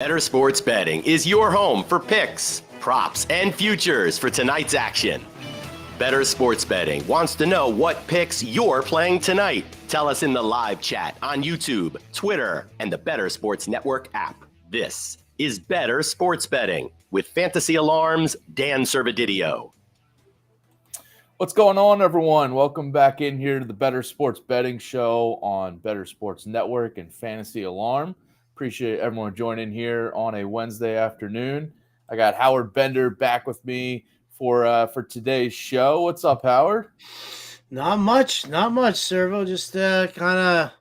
Bettor Sports Betting is your home for picks, props, and futures for tonight's action. Bettor Sports Betting wants to know what picks you're playing tonight. Tell us in the live chat on YouTube, Twitter, and the Bettor Sports Network app. This is Bettor Sports Betting with Fantasy Alarm's Dan Servodidio. What's going on, everyone? Welcome back in here to the Bettor Sports Betting Show on Bettor Sports Network and Fantasy Alarm. Appreciate everyone joining here on a Wednesday afternoon. I got Howard Bender back with me for today's show. What's up, Howard? Not much, Servo. Just kind of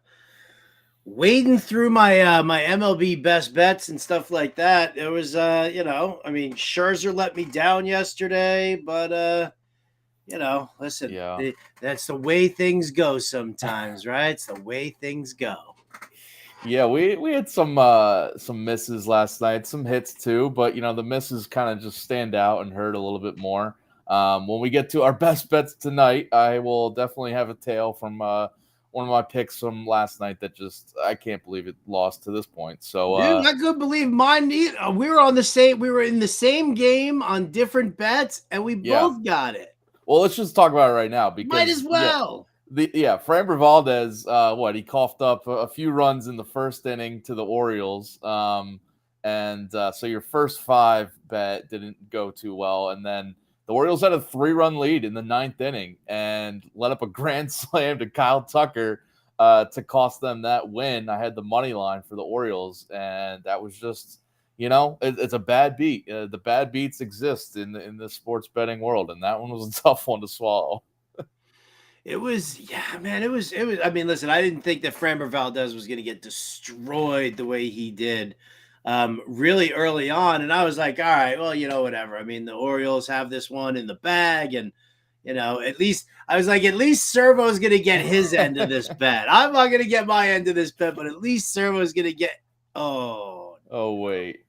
wading through my my MLB best bets and stuff like that. It was, Scherzer let me down yesterday, but listen, that's the way things go sometimes, right? It's the way things go. Yeah, we had some misses last night, some hits too, but the misses kind of just stand out and hurt a little bit more. When we get to our best bets tonight, I will definitely have a tale from one of my picks from last night that just I can't believe it lost to this point. So dude, I couldn't believe mine. We were in the same game on different bets, and we both got it. Well, let's just talk about it right now because might as well. Framber Valdez, he coughed up a few runs in the first inning to the Orioles. So your first 5 bet didn't go too well. And then the Orioles had a 3-run lead in the 9th inning and let up a grand slam to Kyle Tucker to cost them that win. I had the money line for the Orioles, and that was just, it's a bad beat. The bad beats exist in the sports betting world, and that one was a tough one to swallow. It was. I mean, listen, I didn't think that Framber Valdez was going to get destroyed the way he did really early on. And I was like, all right, well, whatever. I mean, the Orioles have this one in the bag. And, at least Servo's going to get his end of this bet. I'm not going to get my end of this bet, but at least Servo's going to get. Oh, wait.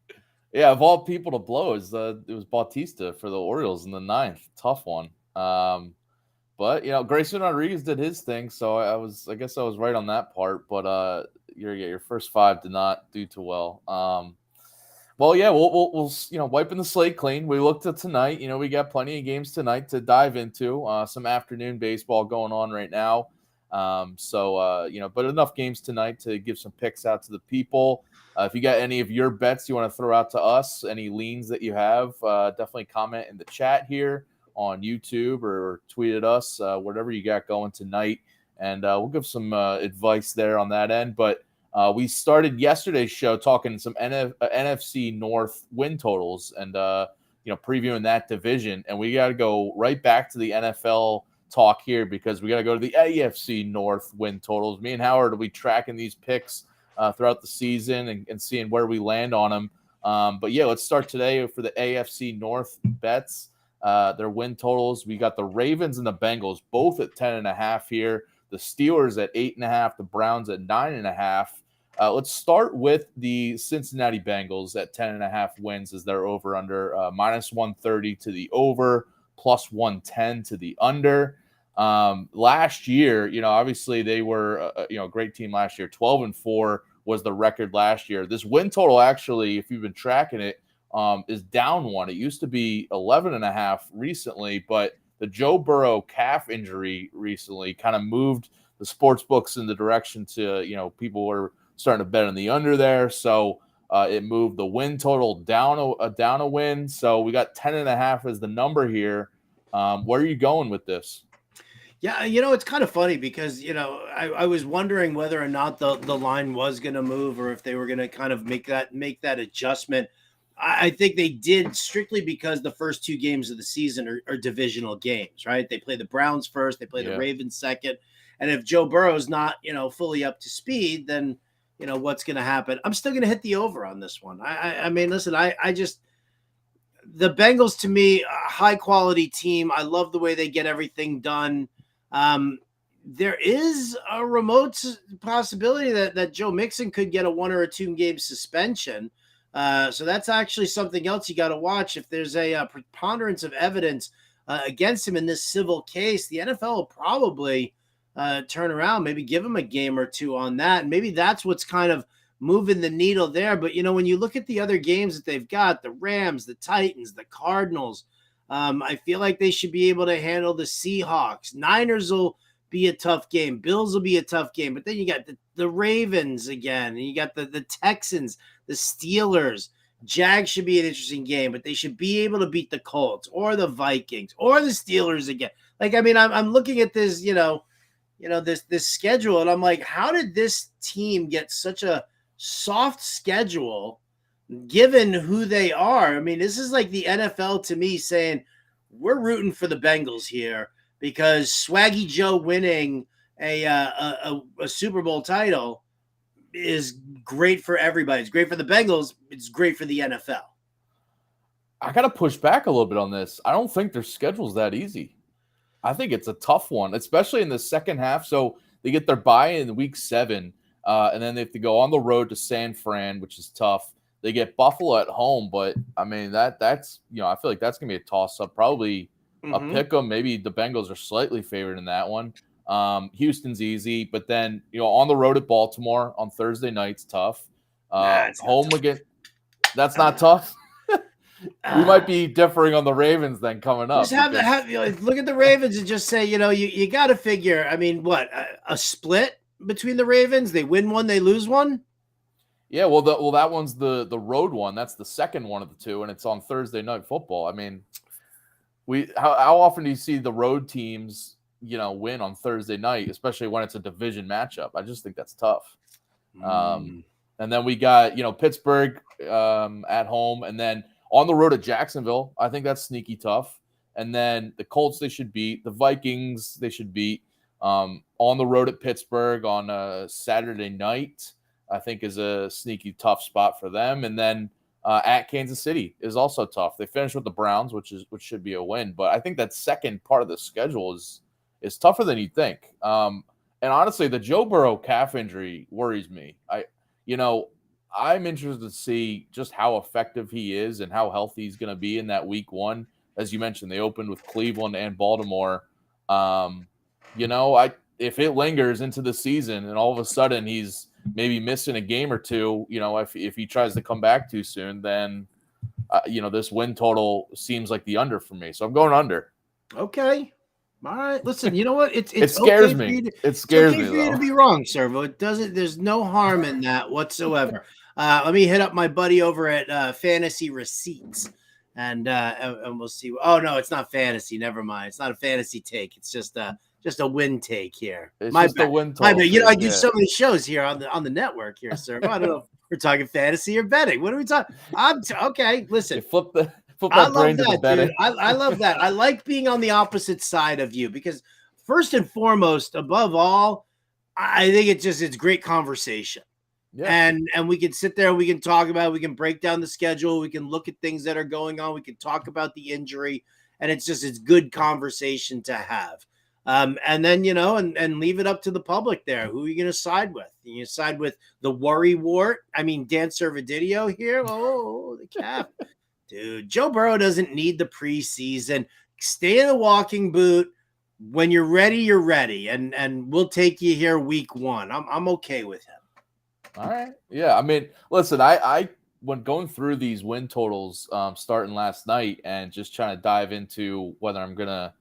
Yeah, of all people to blow, it was Bautista for the Orioles in the 9th. Tough one. But Grayson Rodriguez did his thing, so I guess I was right on that part. But your first 5 did not do too well. We'll wiping the slate clean. We looked at tonight. We got plenty of games tonight to dive into. Some afternoon baseball going on right now. But enough games tonight to give some picks out to the people. If you got any of your bets you want to throw out to us, any leans that you have, definitely comment in the chat here on YouTube or tweet at us, whatever you got going tonight. And we'll give some advice there on that end. But we started yesterday's show talking some NFC North win totals and, previewing that division. And we got to go right back to the NFL talk here because we got to go to the AFC North win totals. Me and Howard will be tracking these picks throughout the season and seeing where we land on them. Let's start today for the AFC North bets. Their win totals. We got the Ravens and the Bengals both at 10.5 here. The Steelers at 8.5. The Browns at 9.5. Let's start with the Cincinnati Bengals at 10.5 wins as they're over under minus 130 to the over, plus 110 to the under. Last year, obviously they were a great team last year. 12-4 was the record last year. This win total actually, if you've been tracking it, is down 1. It used to be 11.5 recently, but the Joe Burrow calf injury recently kind of moved the sports books in the direction to, people were starting to bet on the under there. So it moved the win total down a win. So we got 10.5 as the number here. Where are you going with this? Yeah, it's kind of funny because, I was wondering whether or not the line was going to move or if they were going to kind of make that adjustment. I think they did strictly because the first 2 games of the season are divisional games, right? They play the Browns first, they play the Ravens second. And if Joe Burrow's not, fully up to speed, then, what's going to happen? I'm still going to hit the over on this one. I mean, listen, I just the Bengals, to me, a high quality team. I love the way they get everything done. There is a remote possibility that Joe Mixon could get a 1 or a 2 game suspension. So that's actually something else you got to watch. If there's a preponderance of evidence against him in this civil case, the NFL will probably turn around, maybe give him a game or 2 on that. And maybe that's what's kind of moving the needle there. But, when you look at the other games that they've got, the Rams, the Titans, the Cardinals, I feel like they should be able to handle the Seahawks. Niners will be a tough game. Bills will be a tough game. But then you got the Ravens again, and you got the Texans, the Steelers. Jags should be an interesting game, but they should be able to beat the Colts or the Vikings or the Steelers again. I'm looking at this, this schedule, and I'm like, how did this team get such a soft schedule given who they are? I mean, this is like the NFL to me saying we're rooting for the Bengals here because Swaggy Joe winning a Super Bowl title is great for everybody. It's great for the Bengals. It's great for the NFL. I got to push back a little bit on this. I don't think their schedule's that easy. I think it's a tough one, especially in the second half. So they get their bye in week 7, and then they have to go on the road to San Fran, which is tough. They get Buffalo at home, but I mean that's I feel like that's gonna be a toss-up. Probably a pick 'em. Maybe the Bengals are slightly favored in that one. Houston's easy, but then on the road at Baltimore on Thursday night's tough. Home again, that's not tough. We might be differing on the Ravens then coming up. Just look at the Ravens and just say, you got to figure. I mean, what a split between the Ravens? They win one, they lose one. Yeah, well, that one's the road one. That's the second one of the two, and it's on Thursday Night Football. I mean, how often do you see the road teams, win on Thursday night, especially when it's a division matchup? I just think that's tough. And then we got Pittsburgh at home, and then on the road at Jacksonville. I think that's sneaky tough. And then the Colts they should beat. The Vikings they should beat. On the road at Pittsburgh on a Saturday night, I think is a sneaky tough spot for them. And then at Kansas City is also tough. They finish with the Browns, which should be a win. But I think that second part of the schedule is tougher than you'd think. And honestly, the Joe Burrow calf injury worries me. I'm interested to see just how effective he is and how healthy he's going to be in that week 1. As you mentioned, they opened with Cleveland and Baltimore. If it lingers into the season and all of a sudden he's maybe missing a game or two, if he tries to come back too soon, then, this win total seems like the under for me. So I'm going under. Okay. All right. Listen, you know what? It scares okay me. It scares me. For you to be wrong, Servo. It doesn't. There's no harm in that whatsoever. Let me hit up my buddy over at Fantasy Receipts, and we'll see. Oh no, it's not fantasy. Never mind. It's not a fantasy take. It's just a win take here. It's just a win total. I do so many shows here on the network here, sir. I don't know if we're talking fantasy or betting. What are we talking? Okay. Listen, you flip that brain to the betting. I love that. I like being on the opposite side of you because first and foremost, above all, I think it's great conversation. Yeah. And we can sit there, we can talk about it, we can break down the schedule, we can look at things that are going on, we can talk about the injury, and it's good conversation to have. And then, and leave it up to the public there. Who are you going to side with? You side with the worry wart? I mean, Dan Servodidio here. Oh, the cap. Dude, Joe Burrow doesn't need the preseason. Stay in the walking boot. When you're ready, you're ready. And we'll take you here week 1. I'm okay with him. All right. Yeah. I mean, listen, I when going through these win totals starting last night and just trying to dive into whether I'm going to,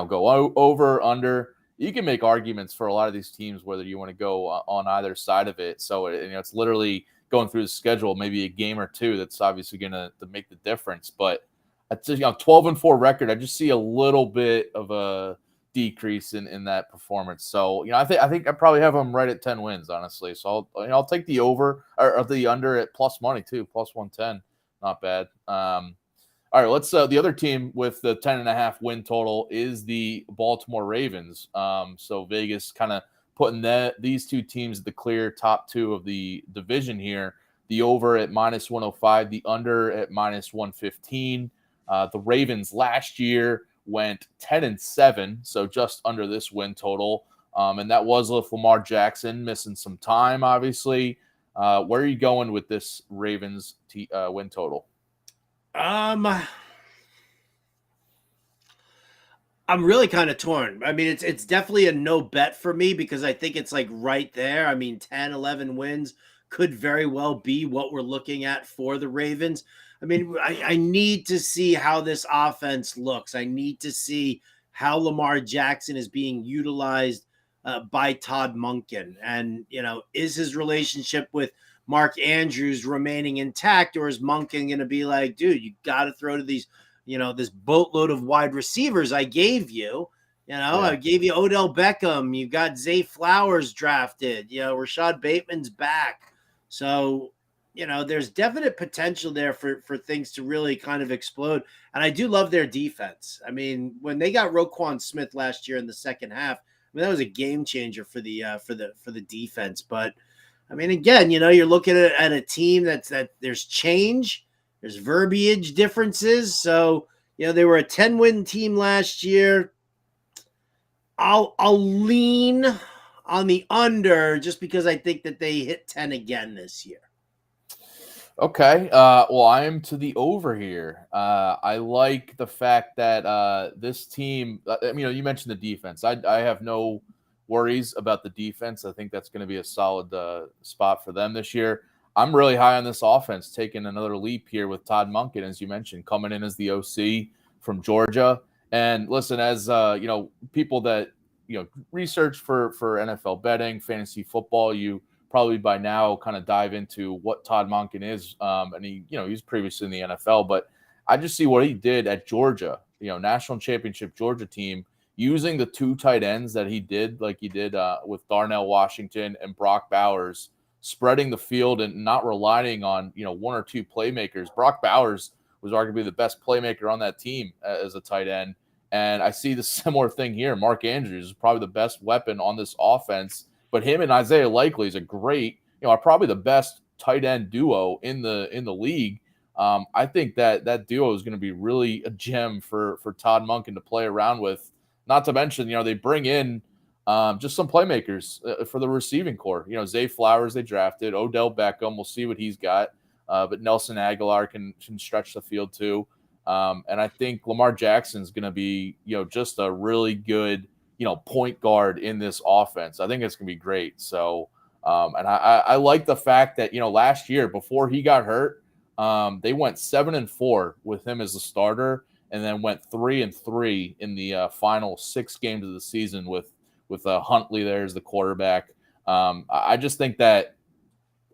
go over, under, you can make arguments for a lot of these teams, whether you want to go on either side of it. So, it's literally going through the schedule, maybe a game or two that's obviously going to make the difference. But it's 12-4 record. I just see a little bit of a decrease in that performance. So, I think I probably have them right at 10 wins, honestly. So I'll take the over or the under at plus money too, plus 110. Not bad. All right, let's the other team with the 10.5 win total is the Baltimore Ravens. So Vegas kind of putting these two teams the clear top 2 of the division here. The over at minus 105, the under at minus 115. The Ravens last year went 10-7, so just under this win total. And that was with Lamar Jackson missing some time, obviously. Where are you going with this Ravens win total? I'm really kind of torn. I mean, it's definitely a no bet for me because I think it's like right there. I mean, 10, 11 wins could very well be what we're looking at for the Ravens. I mean, I need to see how this offense looks. I need to see how Lamar Jackson is being utilized by Todd Monken. And, is his relationship with Mark Andrews remaining intact, or is Monken going to be like, dude, you got to throw to these, this boatload of wide receivers I gave you. I gave you Odell Beckham. You got Zay Flowers drafted. Rashad Bateman's back. So, there's definite potential there for things to really kind of explode. And I do love their defense. I mean, when they got Roquan Smith last year in the second half, that was a game changer for the defense. But I mean, again, you're looking at a team that there's change, there's verbiage differences. So, they were a 10-win team last year. I'll lean on the under just because I think that they hit 10 again this year. Okay. Well, I am to the over here. I like the fact that this team, you mentioned the defense. I have no worries about the defense. I think that's going to be a solid spot for them this year. I'm really high on this offense, taking another leap here with Todd Monken, as you mentioned, coming in as the OC from Georgia. And listen, as people that research for NFL betting, fantasy football, you probably by now kind of dive into what Todd Monken is. And he was previously in the NFL, but I just see what he did at Georgia, national championship Georgia team, using the two tight ends that he did, like he did with Darnell Washington and Brock Bowers, spreading the field and not relying on one or two playmakers. Brock Bowers was arguably the best playmaker on that team as a tight end. And I see the similar thing here. Mark Andrews is probably the best weapon on this offense, but him and Isaiah Likely is a great, are probably the best tight end duo in the league. I think that duo is going to be really a gem for Todd Monken to play around with. Not to mention, they bring in just some playmakers for the receiving core. Zay Flowers they drafted, Odell Beckham. We'll see what he's got, but Nelson Aguilar can stretch the field too. And I think Lamar Jackson's going to be, just a really good, point guard in this offense. I think it's going to be great. So, and I like the fact that, last year before he got hurt, they went 7-4 with him as a starter, and then went 3-3 in the final 6 games of the season with Huntley there as the quarterback. I just think that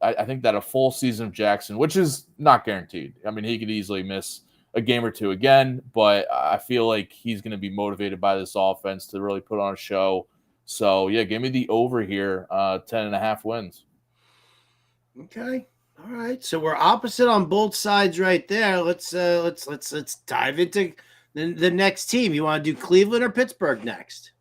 I think that a full season of Jackson, which is not guaranteed. I mean, he could easily miss a game or two again, but I feel like he's going to be motivated by this offense to really put on a show. So yeah, give me the over here, 10.5 wins. Okay. All right. So we're opposite on both sides right there. Let's dive into the next team. You want to do Cleveland or Pittsburgh next?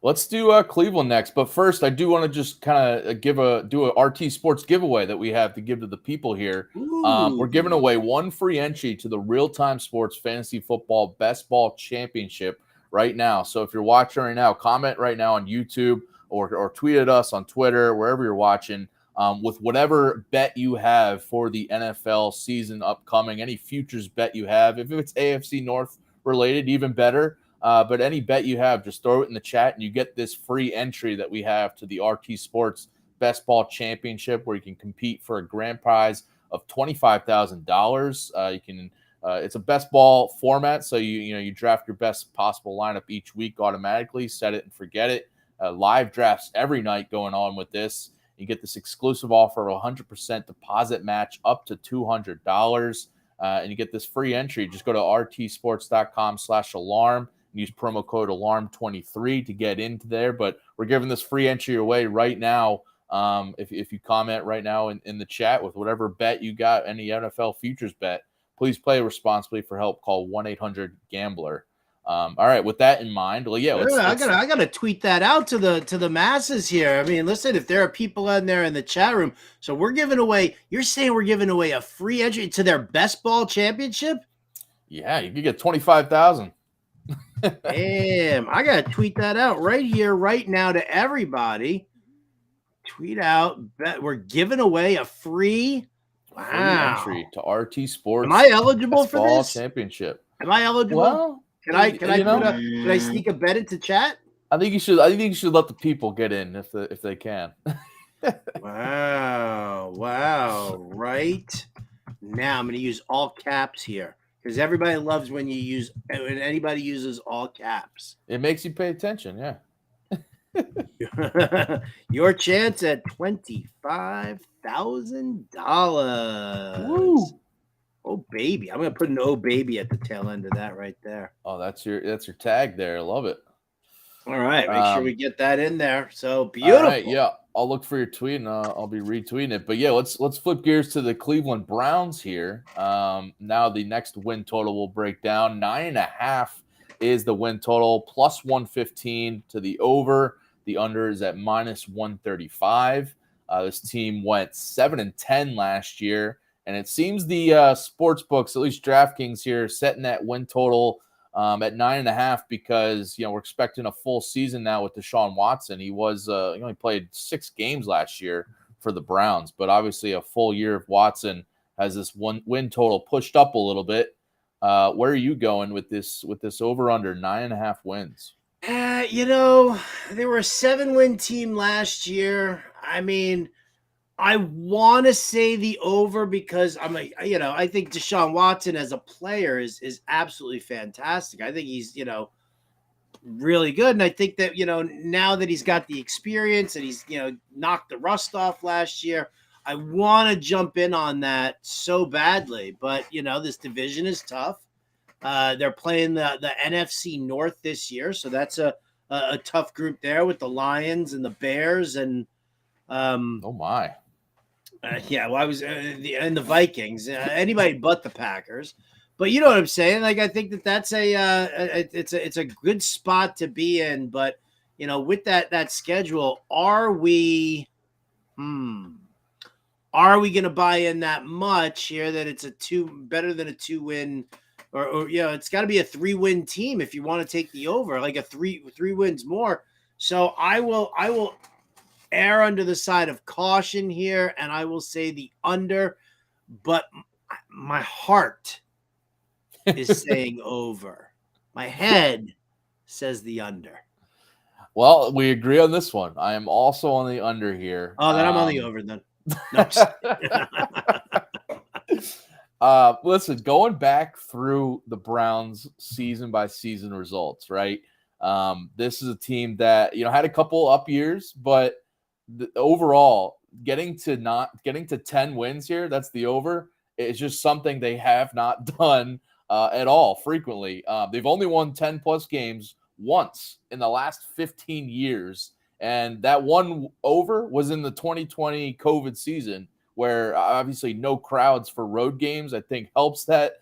Let's do Cleveland next. But first, I do want to just kind of do a RT Sports giveaway that we have to give to the people here. We're giving away one free entry to the Real-Time Sports Fantasy Football Best Ball Championship right now. So if you're watching right now, comment right now on YouTube or tweet at us on Twitter, wherever you're watching, with whatever bet you have for the NFL season upcoming, any futures bet you have. If it's AFC North related, even better. But any bet you have, just throw it in the chat and you get this free entry that we have to the RT Sports Best Ball Championship, where you can compete for a grand prize of $25,000. You can. It's a best ball format, so you draft your best possible lineup each week automatically, set it and forget it. Live drafts every night going on with this. You get this exclusive offer of 100% deposit match up to $200, and you get this free entry. Just go to rtsports.com/alarm. Use promo code ALARM23 to get into there. But we're giving this free entry away right now. If you comment right now in the chat with whatever bet you got, any NFL futures bet, please play responsibly. For help, call 1-800-GAMBLER. All right, with that in mind, well, I gotta tweet that out to the masses here. I mean, listen, if there are people in there in the chat room, so we're giving away. You're saying we're giving away a free entry to their Best Ball Championship? Yeah, you could get $25,000. Damn, I gotta tweet that out right here, right now to everybody. Tweet out that we're giving away a free entry to RT Sports. Am I eligible for this championship? Am I eligible? Well, can I sneak a bet into chat? I think you should let the people get in if they can. Wow. Right now, I'm going to use all caps here because everybody loves when anybody uses all caps. It makes you pay attention, yeah. Your chance at $25,000. Woo! Oh baby, I'm gonna put an oh baby at the tail end of that right there. Oh, that's your tag there. I love it. All right, make sure we get that in there. So All right, beautiful. yeah. I'll look for your tweet and I'll be retweeting it. But yeah, let's flip gears to the Cleveland Browns here. Now the next win total will break down. 9.5 is the win total, plus 115 to the over. The under is at minus 135. This team went 7-10 last year, and it seems the sports books, at least DraftKings here, setting that win total at 9.5 because we're expecting a full season now with Deshaun Watson. He only played 6 games last year for the Browns, but obviously a full year of Watson has this one win total pushed up a little bit. Where are you going with this over under 9.5 wins? They were a 7-win team last year. I mean, I want to say the over because I think Deshaun Watson as a player is absolutely fantastic. I think he's, really good. And I think that, now that he's got the experience and he's, knocked the rust off last year, I want to jump in on that so badly. But, this division is tough. They're playing the NFC North this year. So that's a tough group there with the Lions and the Bears and, oh my. I was and the Vikings, anybody but the Packers. But you know what I'm saying? Like, I think that's it's a good spot to be in. But with that schedule, are we going to buy in that much here that it's better than a 2-win, or it's got to be a 3-win team if you want to take the over, like a three wins more. So I will err under the side of caution here, and I will say the under, but my heart is saying over. My head says the under. Well, we agree on this one. I am also on the under here. Oh, then I'm on the over then. No, listen, going back through the Browns season by season results, right? This is a team that had a couple up years, but overall getting to 10 wins here, that's the over. It's just something they have not done at all frequently. They've only won 10 plus games once in the last 15 years. And that one over was in the 2020 COVID season, where obviously no crowds for road games, I think helps that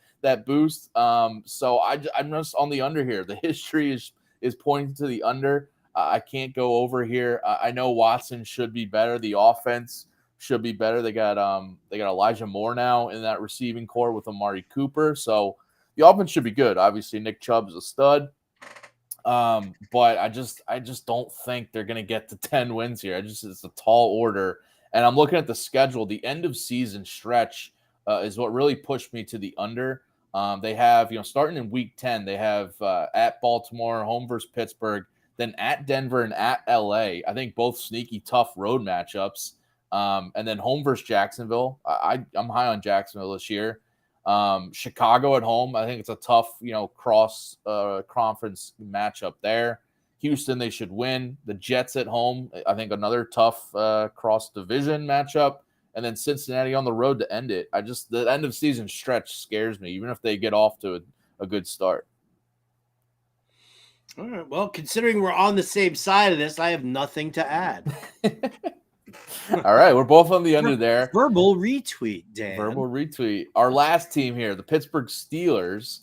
boost. So I'm just on the under here. The history is pointing to the under. I can't go over here. I know Watson should be better. The offense should be better. They got Elijah Moore now in that receiving core with Amari Cooper. So the offense should be good. Obviously, Nick Chubb's a stud. But I just don't think they're going to get to 10 wins here. It's a tall order. And I'm looking at the schedule. The end of season stretch is what really pushed me to the under. They have, starting in week 10, they have at Baltimore, home versus Pittsburgh, then at Denver and at LA. I think both sneaky, tough road matchups. And then home versus Jacksonville. I'm high on Jacksonville this year. Chicago at home. I think it's a tough, cross conference matchup there. Houston, they should win. The Jets at home, I think another tough cross division matchup. And then Cincinnati on the road to end it. The end of season stretch scares me, even if they get off to a good start. All right. Well, considering we're on the same side of this, I have nothing to add. All right. We're both on the under there. Verbal retweet, Dan. Verbal retweet. Our last team here, the Pittsburgh Steelers,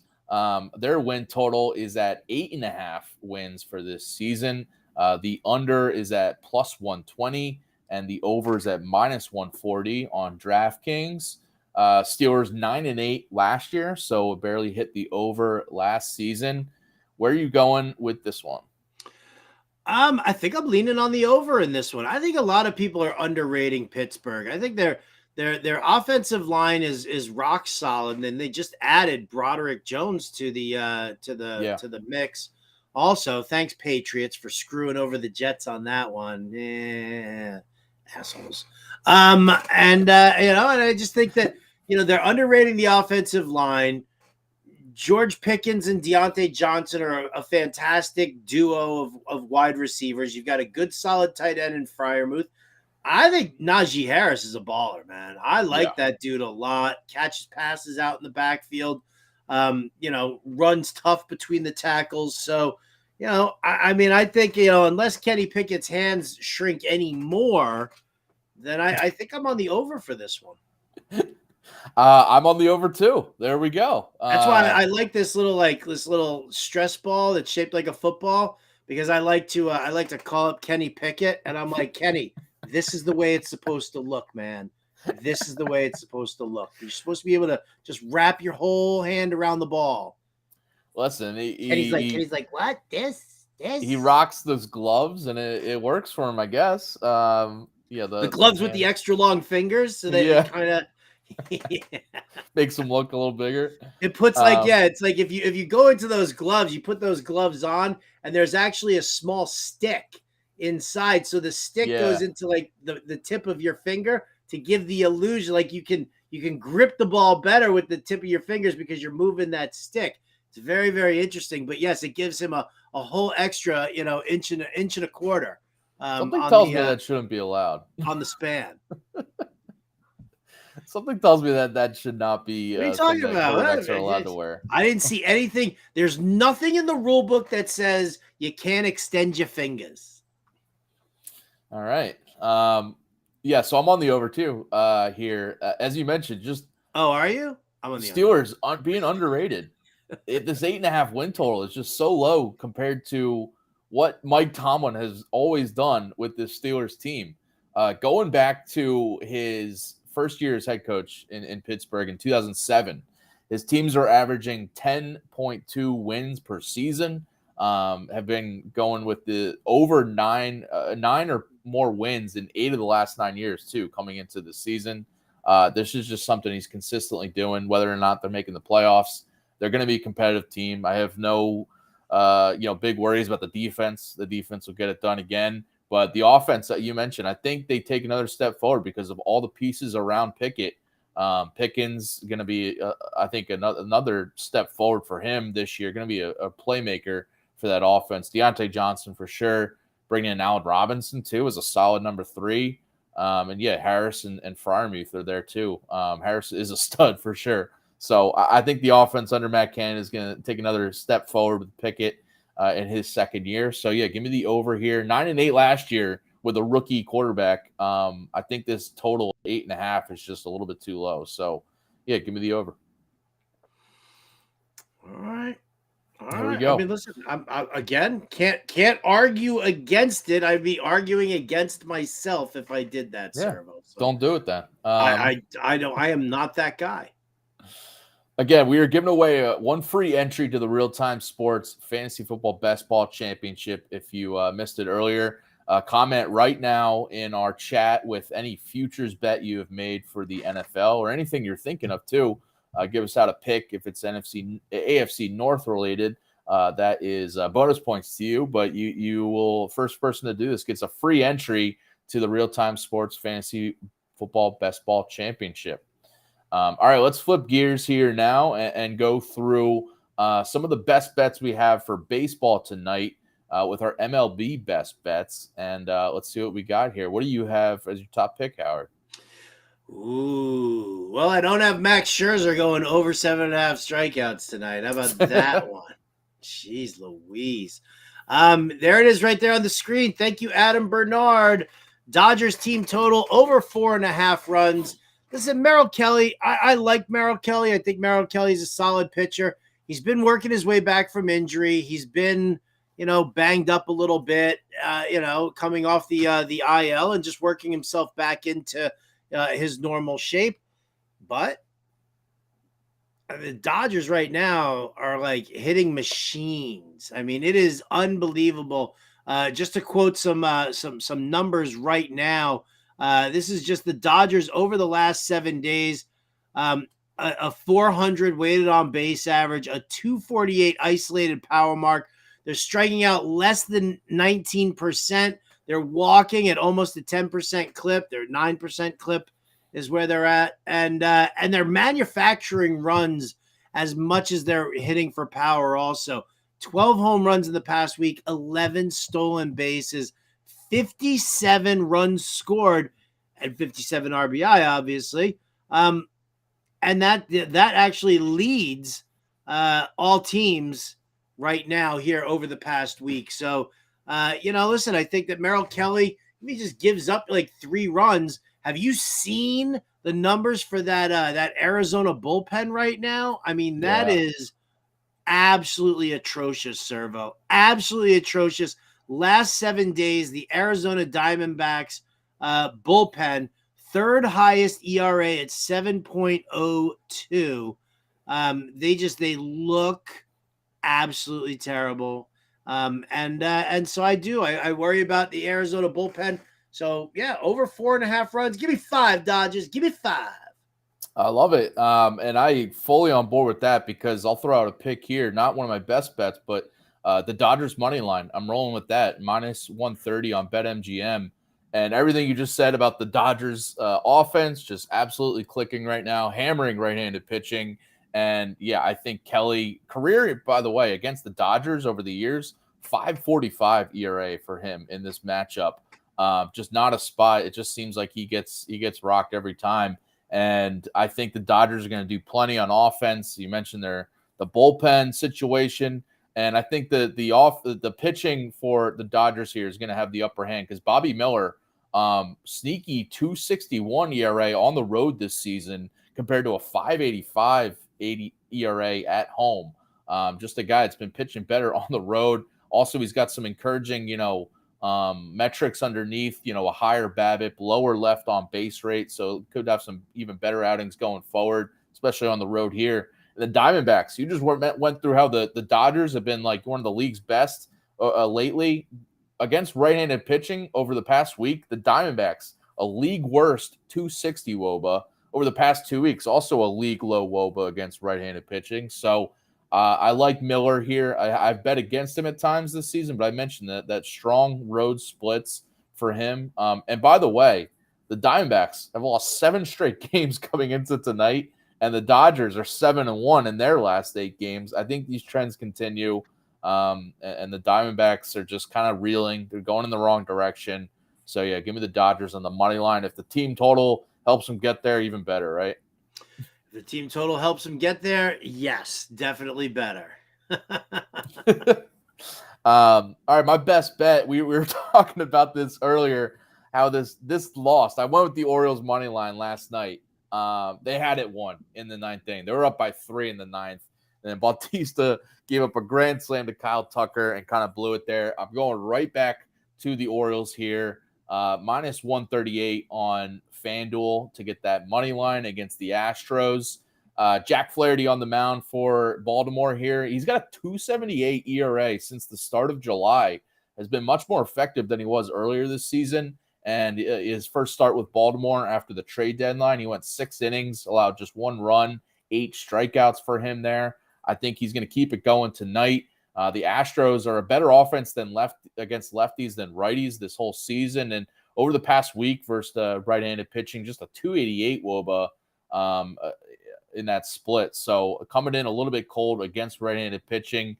their win total is at 8.5 wins for this season. The under is at plus 120, and the over is at minus 140 on DraftKings. Steelers 9-8 last year, so barely hit the over last season. Where are you going with this one? I think I'm leaning on the over in this one. I think a lot of people are underrating Pittsburgh. I think their offensive line is rock solid, and they just added Broderick Jones to the mix. Also, thanks Patriots for screwing over the Jets on that one. Yeah. assholes. And I just think that, they're underrating the offensive line. George Pickens and Deontay Johnson are a fantastic duo of wide receivers. You've got a good, solid tight end in Freiermuth. I think Najee Harris is a baller, man. I like that dude a lot. Catches passes out in the backfield. Runs tough between the tackles. So, I think, unless Kenny Pickett's hands shrink any more, then I think I'm on the over for this one. I'm on the over too. There we go. That's why I like this little stress ball that's shaped like a football, because I like to call up Kenny Pickett, and I'm like, Kenny, this is the way it's supposed to look, man. This is the way it's supposed to look. You're supposed to be able to just wrap your whole hand around the ball. Listen, he's like, what? This? He rocks those gloves, and it works for him, I guess. The gloves with the extra long fingers, so they kind of makes them look a little bigger. It puts it's like if you go into those gloves, you put those gloves on, and there's actually a small stick inside, so the stick goes into like the tip of your finger to give the illusion like you can grip the ball better with the tip of your fingers because you're moving that stick. It's very, very interesting. But yes, it gives him a whole extra inch and a quarter. Something tells me that shouldn't be allowed on the span. Something tells me that should not be. What are you talking about? Quarterbacks are allowed to wear. I didn't see anything. There's nothing in the rule book that says you can't extend your fingers. All right. So I'm on the over too here. As you mentioned, just are you? I'm on the Steelers being underrated. This 8.5 win total is just so low compared to what Mike Tomlin has always done with this Steelers team. Going back to his first year as head coach in Pittsburgh in 2007, his teams are averaging 10.2 wins per season. Have been going with the over nine or more wins in 8 of the last 9 years too, coming into the season. This is just something he's consistently doing, whether or not they're making the playoffs. They're going to be a competitive team. I have no, big worries about the defense. The defense will get it done again. But the offense that you mentioned, I think they take another step forward because of all the pieces around Pickett. Pickens going to be, I think, another step forward for him this year. Going to be a playmaker for that offense. Deontay Johnson for sure. Bringing in Allen Robinson too is a solid number 3. Harris and Freiermuth are there too. Harris is a stud for sure. So I think the offense under Matt Cannon is going to take another step forward with Pickett in his second year. So give me the over here. 9-8 last year with a rookie quarterback. I think this total 8.5 is just a little bit too low. So give me the over. All right. There we go. I mean, listen, I again can't argue against it. I'd be arguing against myself if I did that, Servo. So don't do it then. I am not that guy. Again, we are giving away one free entry to the Real-Time Sports Fantasy Football Best Ball Championship. If you missed it earlier, comment right now in our chat with any futures bet you have made for the NFL or anything you're thinking of too. Give us out a pick if it's AFC North related. That is bonus points to you, but you will, first person to do this gets a free entry to the Real-Time Sports Fantasy Football Best Ball Championship. All right, let's flip gears here now and go through some of the best bets we have for baseball tonight with our MLB best bets. And let's see what we got here. What do you have as your top pick, Howard? Ooh, well, I don't have Max Scherzer going over 7.5 strikeouts tonight. How about that one? Jeez Louise. There it is right there on the screen. Thank you, Adam Bernard. Dodgers team total over 4.5 runs. Listen, Merrill Kelly, I like Merrill Kelly. I think Merrill Kelly's a solid pitcher. He's been working his way back from injury. He's been, banged up a little bit, coming off the IL and just working himself back into his normal shape. But the Dodgers right now are like hitting machines. I mean, it is unbelievable. Just to quote some numbers right now. This is just the Dodgers over the last 7 days. A 400 weighted on base average, a 248 isolated power mark. They're striking out less than 19%. They're walking at almost a 10% clip. Their 9% clip is where they're at. And they're manufacturing runs as much as they're hitting for power also. 12 home runs in the past week, 11 stolen bases, 57 runs scored, and 57 RBI, obviously. And that actually leads all teams right now here over the past week. So, listen, I think that Merrill Kelly, he just gives up like 3 runs. Have you seen the numbers for that Arizona bullpen right now? I mean, that is absolutely atrocious, Servo. Absolutely atrocious. Last 7 days, the Arizona Diamondbacks bullpen, third highest ERA at 7.02. They look absolutely terrible. And so I worry about the Arizona bullpen. So yeah, over 4.5 runs. Give me 5, Dodgers. Give me 5. I love it. And I fully on board with that because I'll throw out a pick here. Not one of my best bets, but the Dodgers money line. I'm rolling with that. Minus 130 on BetMGM. And everything you just said about the Dodgers offense, just absolutely clicking right now, hammering right-handed pitching. And yeah, I think Kelly, career, by the way, against the Dodgers over the years, 5.45 ERA for him in this matchup. Just not a spot. It just seems like he gets rocked every time. And I think the Dodgers are going to do plenty on offense. You mentioned the bullpen situation. And I think the pitching for the Dodgers here is going to have the upper hand because Bobby Miller, sneaky 2.61 ERA on the road this season compared to a 5.85 ERA at home. Just a guy that's been pitching better on the road. Also, he's got some encouraging, metrics underneath, a higher BABIP, lower left on base rate. So could have some even better outings going forward, especially on the road here. And the Diamondbacks, you just went through how the Dodgers have been like one of the league's best lately against right-handed pitching over the past week. The Diamondbacks, a league worst 260 WOBA over the past 2 weeks, also a league low WOBA against right-handed pitching. So I like Miller here. I've bet against him at times this season, but I mentioned that strong road splits for him. And by the way, the Diamondbacks have lost 7 straight games coming into tonight, and the Dodgers are 7-1 in their last 8 games. I think these trends continue, and the Diamondbacks are just kind of reeling. They're going in the wrong direction. So yeah, give me the Dodgers on the money line. If the team total helps them get there, even better, right? The team total helps them get there. Yes, definitely better. All right, my best bet. We were talking about this earlier, how this lost. I went with the Orioles money line last night. They had it won in the 9th inning. They were up by 3 in the 9th. And then Bautista gave up a grand slam to Kyle Tucker and kind of blew it there. I'm going right back to the Orioles here. Minus 138 on FanDuel to get that money line against the Astros. Jack Flaherty on the mound for Baltimore here. He's got a 2.78 ERA since the start of July. Has been much more effective than he was earlier this season. And his first start with Baltimore after the trade deadline, he went 6 innings, allowed just 1 run, 8 strikeouts for him there. I think he's going to keep it going tonight. The Astros are a better offense against lefties than righties this whole season. And over the past week versus the right-handed pitching, just a 2.88 WOBA in that split. So coming in a little bit cold against right-handed pitching.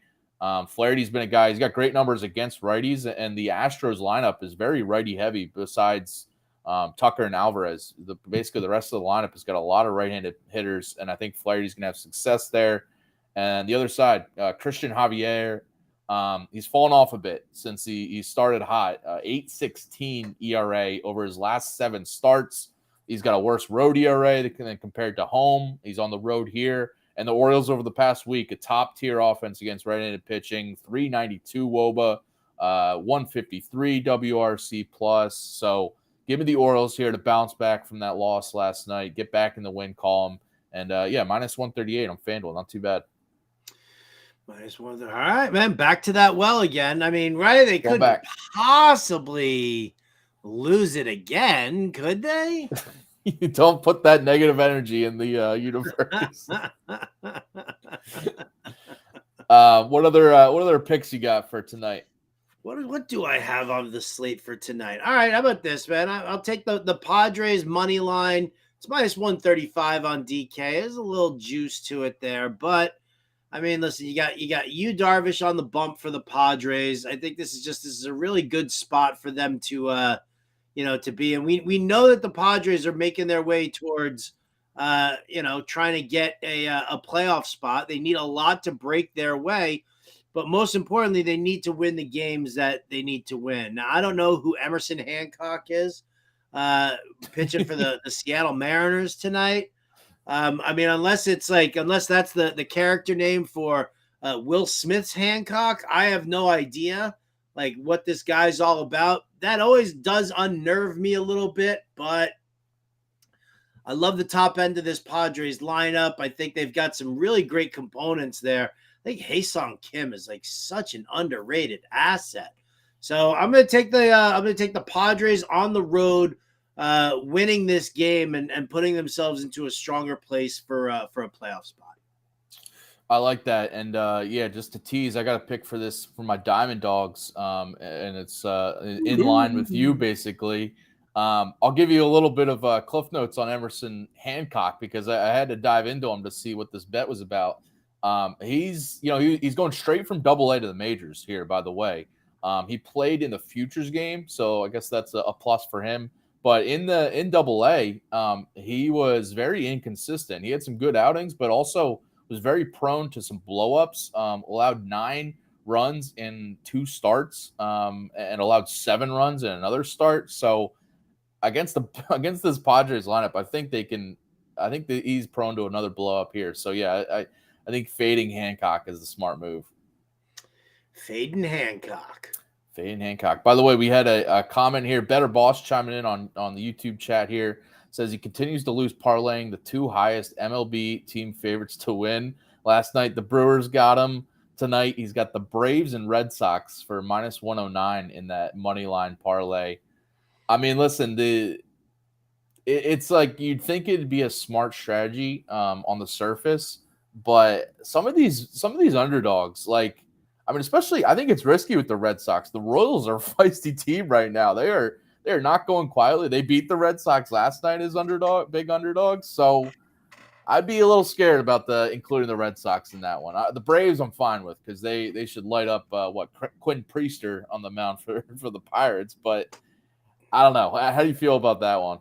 Flaherty's been a guy, he's got great numbers against righties, and the Astros lineup is very righty-heavy besides Tucker and Alvarez. Basically, the rest of the lineup has got a lot of right-handed hitters, and I think Flaherty's going to have success there. And the other side, Christian Javier, he's fallen off a bit since he started hot. 8.16 ERA over his last 7 starts. He's got a worse road ERA than compared to home. He's on the road here. And the Orioles over the past week, a top-tier offense against right-handed pitching, 392 WOBA, 153 WRC plus. So give me the Orioles here to bounce back from that loss last night, get back in the win column. And, minus 138 on FanDuel. Not too bad. Minus 1. All right, man. Back to that well again. I mean, right? They couldn't possibly lose it again, could they? You don't put that negative energy in the universe. What other picks you got for tonight? What do I have on the slate for tonight? All right, how about this, man? I'll take the Padres money line. It's minus 135 on DK. There's a little juice to it there, but I mean, listen, you got Darvish on the bump for the Padres. I think this is a really good spot for them to to be in. We know that the Padres are making their way towards trying to get a playoff spot. They need a lot to break their way. But most importantly, they need to win the games that they need to win. Now, I don't know who Emerson Hancock is pitching for the Seattle Mariners tonight. I mean, unless that's the character name for Will Smith's Hancock, I have no idea like what this guy's all about. That always does unnerve me a little bit, but I love the top end of this Padres lineup. I think they've got some really great components there. I think Hae-Sung Kim is like such an underrated asset. So I'm going to take the Padres on the road, winning this game and putting themselves into a stronger place for a playoff spot. I like that. And just to tease, I got a pick for this for my Diamond Dogs. And it's in line with you, basically. I'll give you a little bit of cliff notes on Emerson Hancock because I had to dive into him to see what this bet was about. He's going straight from Double-A to the majors here, by the way. He played in the futures game, so I guess that's a plus for him. But in Double-A, he was very inconsistent. He had some good outings, but also was very prone to some blowups. Allowed 9 runs in 2 starts, and allowed 7 runs in another start. So against this Padres lineup, I think that he's prone to another blow up here. So yeah, I think fading Hancock is the smart move. Fading Hancock. By the way, we had a comment here. Better Boss chiming in on the YouTube chat here. Says he continues to lose parlaying the 2 highest MLB team favorites to win. Last night, the Brewers got him. Tonight, he's got the Braves and Red Sox for minus 109 in that money line parlay. I mean, listen, it's like you'd think it'd be a smart strategy on the surface, but some of these underdogs, like, I mean, especially I think it's risky with the Red Sox. The Royals are a feisty team right now. They are not going quietly. They beat the Red Sox last night as big underdogs. So I'd be a little scared about including the Red Sox in that one. The Braves I'm fine with because they should light up Quentin Priester on the mound for the Pirates. But I don't know. How do you feel about that one?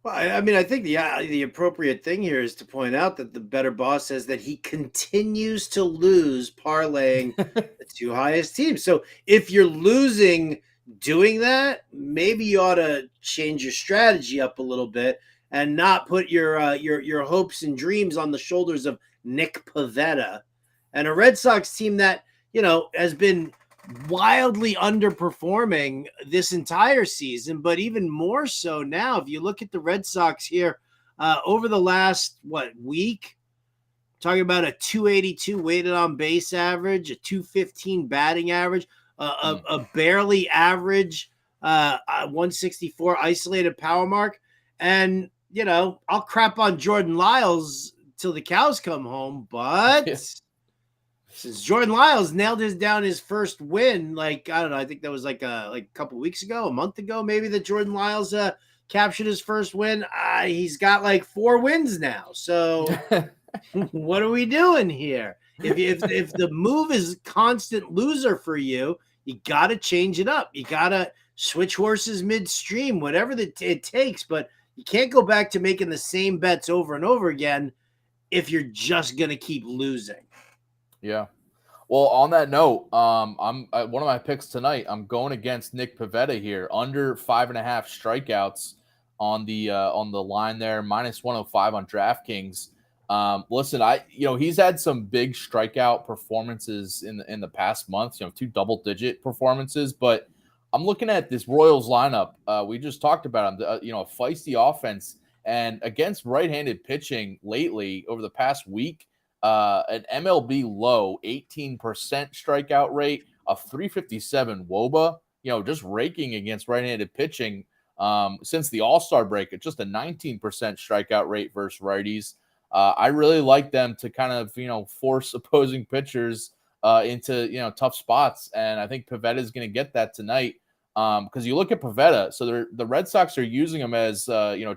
Well, I mean, I think the appropriate thing here is to point out that the Better Boss says that he continues to lose parlaying the 2 highest teams. So if you're losing doing that, maybe you ought to change your strategy up a little bit and not put your hopes and dreams on the shoulders of Nick Pivetta and a Red Sox team that has been wildly underperforming this entire season, but even more so now. If you look at the Red Sox here over the last week, talking about a 282 weighted on base average, a 215 batting average, a barely average 164 isolated power mark, and I'll crap on Jordan Lyles till the cows come home, but since Jordan Lyles nailed his first win, like, I don't know, I think that was like a couple weeks ago, a month ago, maybe, that Jordan Lyles captured his first win. He's got like 4 wins now. So what are we doing here? If the move is constant loser for you, you got to change it up. You got to switch horses midstream, whatever it takes. But you can't go back to making the same bets over and over again if you're just going to keep losing. Yeah. Well, on that note, I'm one of my picks tonight. I'm going against Nick Pivetta here, under 5.5 strikeouts on the line there, minus 105 on DraftKings. Listen, he's had some big strikeout performances in the past month. 2 double-digit performances, but I'm looking at this Royals lineup. We just talked about them. A feisty offense, and against right-handed pitching lately over the past week. An MLB low 18% strikeout rate, a 357 WOBA, just raking against right-handed pitching since the All-Star break at just a 19% strikeout rate versus righties. I really like them to kind of, force opposing pitchers into tough spots, and I think Pivetta is going to get that tonight. Because you look at Pivetta, so the Red Sox are using him as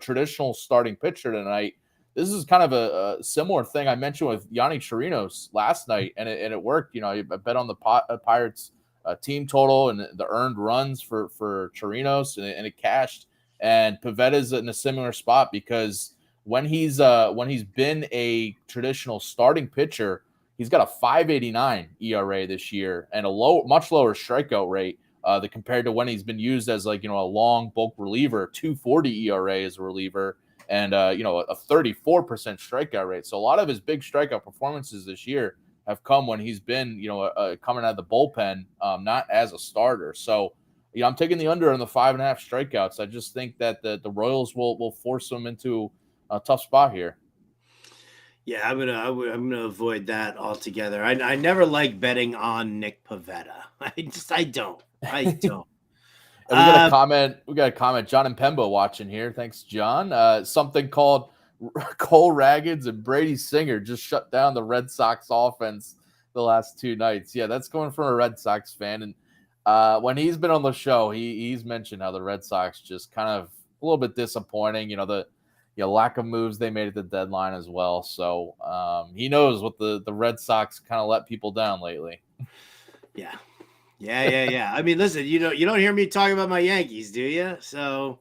traditional starting pitcher tonight. This is kind of a similar thing I mentioned with Yanni Chirinos last night, and it worked. I bet on the Pirates team total and the earned runs for Chirinos, and it cashed. And Pivetta's in a similar spot because when he's been a traditional starting pitcher, he's got a 5.89 ERA this year and a much lower strikeout rate. Compared to when he's been used as a long bulk reliever, 2.40 ERA as a reliever, and a 34% strikeout rate. So a lot of his big strikeout performances this year have come when he's been coming out of the bullpen, not as a starter. So I'm taking the under on the 5.5 strikeouts. I just think that the Royals will force them into a tough spot here. Yeah, I'm gonna avoid that altogether. I never like betting on Nick Pivetta. I don't. And we got a comment. John and Pembo watching here. Thanks, John. Something called Cole Raggins and Brady Singer just shut down the Red Sox offense the last 2 nights. Yeah, that's going from a Red Sox fan. And when he's been on the show, he's mentioned how the Red Sox just kind of a little bit disappointing. The lack of moves they made at the deadline as well. So he knows what the Red Sox kind of let people down lately. Yeah. I mean, listen, you don't hear me talking about my Yankees, do you? So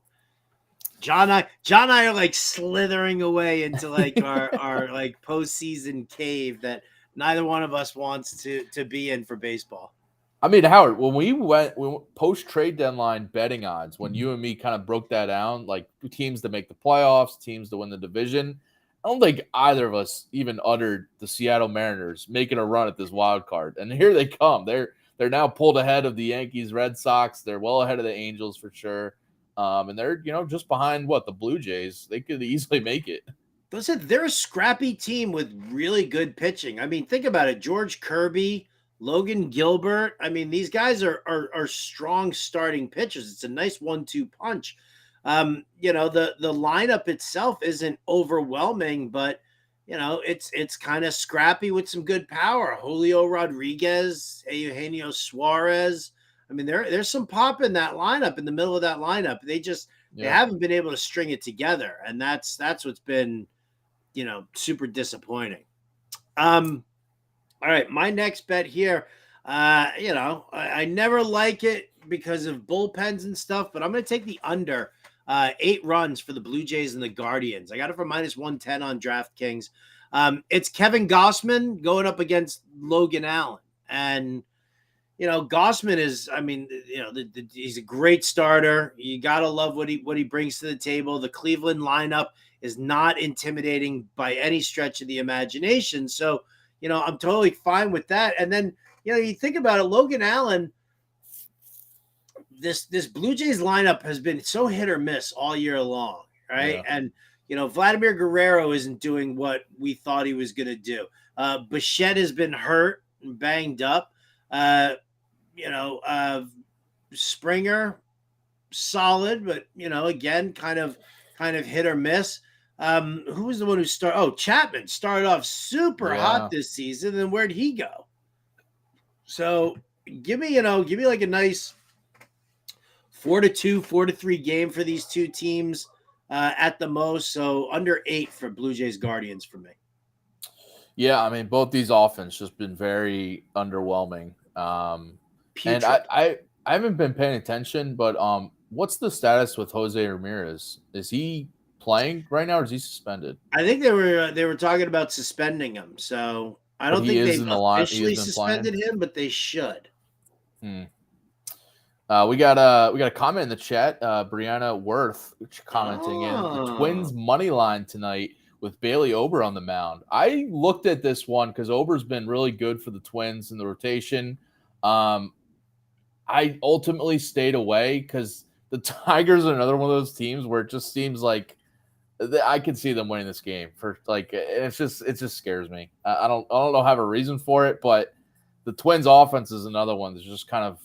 John and I are like slithering away into like our like postseason cave that neither one of us wants to be in for baseball. I mean, Howard, when we went post-trade deadline betting odds, when you and me kind of broke that down, like teams to make the playoffs, teams to win the division, I don't think either of us even uttered the Seattle Mariners making a run at this wild card. And here they come. They're now pulled ahead of the Yankees, Red Sox. They're well ahead of the Angels for sure. And they're, just behind the Blue Jays. They could easily make it. Listen, they're a scrappy team with really good pitching. I mean, think about it. George Kirby, Logan Gilbert. I mean, these guys are strong starting pitchers. It's a nice 1-2 punch. The lineup itself isn't overwhelming, but it's kind of scrappy with some good power. Julio Rodriguez, Eugenio Suarez. I mean, there's some pop in that lineup, in the middle of that lineup. They haven't been able to string it together, and that's what's been, super disappointing. All right, my next bet here, I never like it because of bullpens and stuff, but I'm going to take the under 8 runs for the Blue Jays and the Guardians. I got it for -110 on DraftKings. It's Kevin Gausman going up against Logan Allen. And, Gausman is, he's a great starter. You got to love what he brings to the table. The Cleveland lineup is not intimidating by any stretch of the imagination. So, I'm totally fine with that. And then, you think about it, Logan Allen, this Blue Jays lineup has been so hit or miss all year long, right? Yeah. And, Vladimir Guerrero isn't doing what we thought he was going to do. Bichette has been hurt and banged up. Springer, solid, but, again, kind of hit or miss. Who was the one who started? Oh, Chapman started off super hot this season. Then where'd he go? So give me like a nice 4-2, 4-3 game for these two teams at the most. So under 8 for Blue Jays Guardians for me. Yeah, I mean, both these offenses just been very underwhelming. And I haven't been paying attention, but what's the status with Jose Ramirez? Is he playing right now, or is he suspended? I think they were talking about suspending him. So I don't think they've officially suspended him, but they should. We got a comment in the chat. Brianna Worth commenting in the Twins money line tonight with Bailey Ober on the mound. I looked at this one because Ober's been really good for the Twins in the rotation. I ultimately stayed away because the Tigers are another one of those teams where it just seems like I can see them winning this game. It just scares me. I don't have a reason for it, but the Twins offense is another one that's just kind of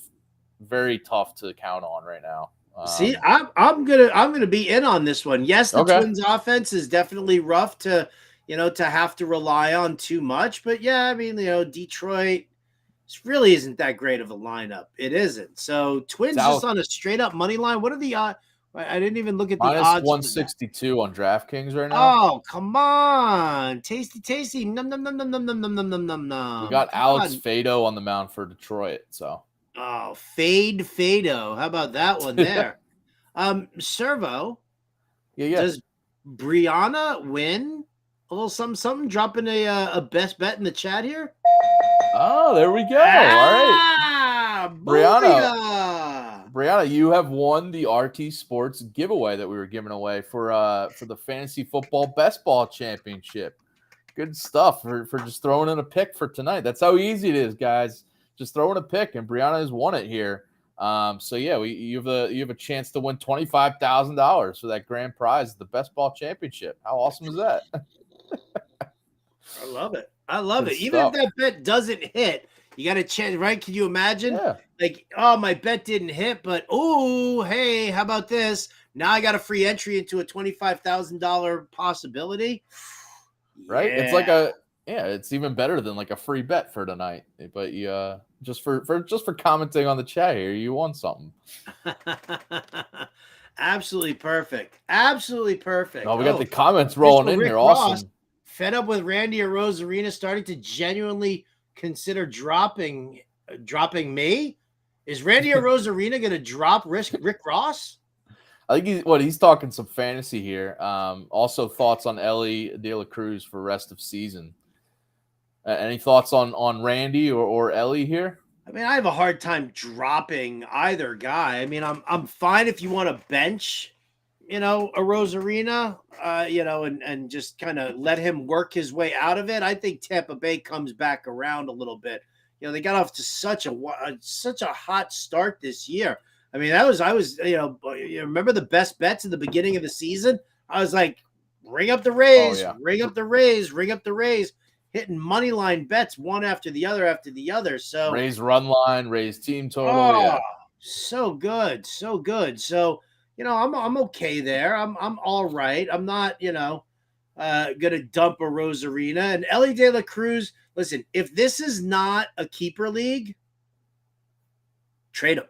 very tough to count on right now. See, I'm gonna be in on this one. Yes, the Twins offense is definitely rough to have to rely on too much, but yeah, I mean, Detroit, this really isn't that great of a lineup. It isn't. So Twins just on a straight up money line. What are the odds? I didn't even look at the minus odds. 162 on DraftKings right now. Oh, come on. Tasty. Num, num, num, num, num, num, num, num, num, num. We got Alex Fado on the mound for Detroit. So. Oh, Fado. How about that one there? Servo. Yeah. Does Brianna win? A little something. Dropping a best bet in the chat here. Oh, there we go. All right. Brianna, you have won the RT Sports giveaway that we were giving away for the Fantasy Football Best Ball Championship. Good stuff for just throwing in a pick for tonight. That's how easy it is, guys. Just throw in a pick, and Brianna has won it here. So yeah, you have a chance to win $25,000 for that grand prize, the Best Ball Championship. How awesome is that? I love it. Even stuff. if that bet doesn't hit, you got a chance, right? Can you imagine? Yeah. Like, oh, my bet didn't hit, but oh, hey, how about this? Now I got a free entry into a $25,000 possibility. Right? Yeah. It's like it's even better than like a free bet for tonight. But you just for commenting on the chat here, you won something. Absolutely perfect. Oh, We got the comments rolling in Rick here. Ross, Awesome. Fed up with Randy Arozarena, starting to genuinely consider dropping me. Is Randy Arozarena going to drop Rick Ross? I think he's talking some fantasy here. Also thoughts on Ellie De La Cruz for rest of season. Any thoughts on Randy or Ellie here? I mean, I have a hard time dropping either guy. I mean, I'm fine if you want to bench, a Arozarena, and just kind of let him work his way out of it. I think Tampa Bay comes back around a little bit. They got off to such a hot start this year. I mean, I was, remember the best bets at the beginning of the season? I was like, ring up the Rays, ring up the Rays, hitting money line bets one after the other. So Rays run line, Rays team total. So good. So, I'm okay there. I'm all right. I'm not, gonna dump a Arozarena and Ellie De La Cruz. Listen, if this is not a keeper league, trade him.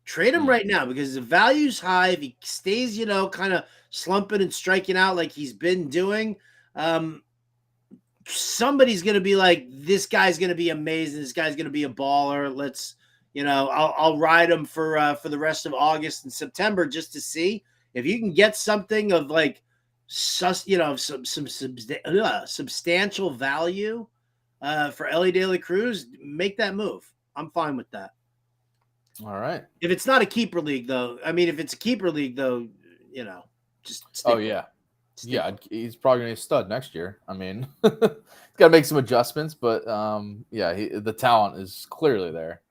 Trade him right now because the value's high. If he stays, kind of slumping and striking out like he's been doing, somebody's going to be like, this guy's going to be amazing. This guy's going to be a baller. Let's, I'll ride him for the rest of August and September just to see if you can get something of like, some substantial value for Ellie De La Cruz. Make that move. I'm fine with that. All right. If it's not a keeper league, though, if it's a keeper league, though, just stick with it. He's probably going to be a stud next year. I mean, he's got to make some adjustments, but the talent is clearly there.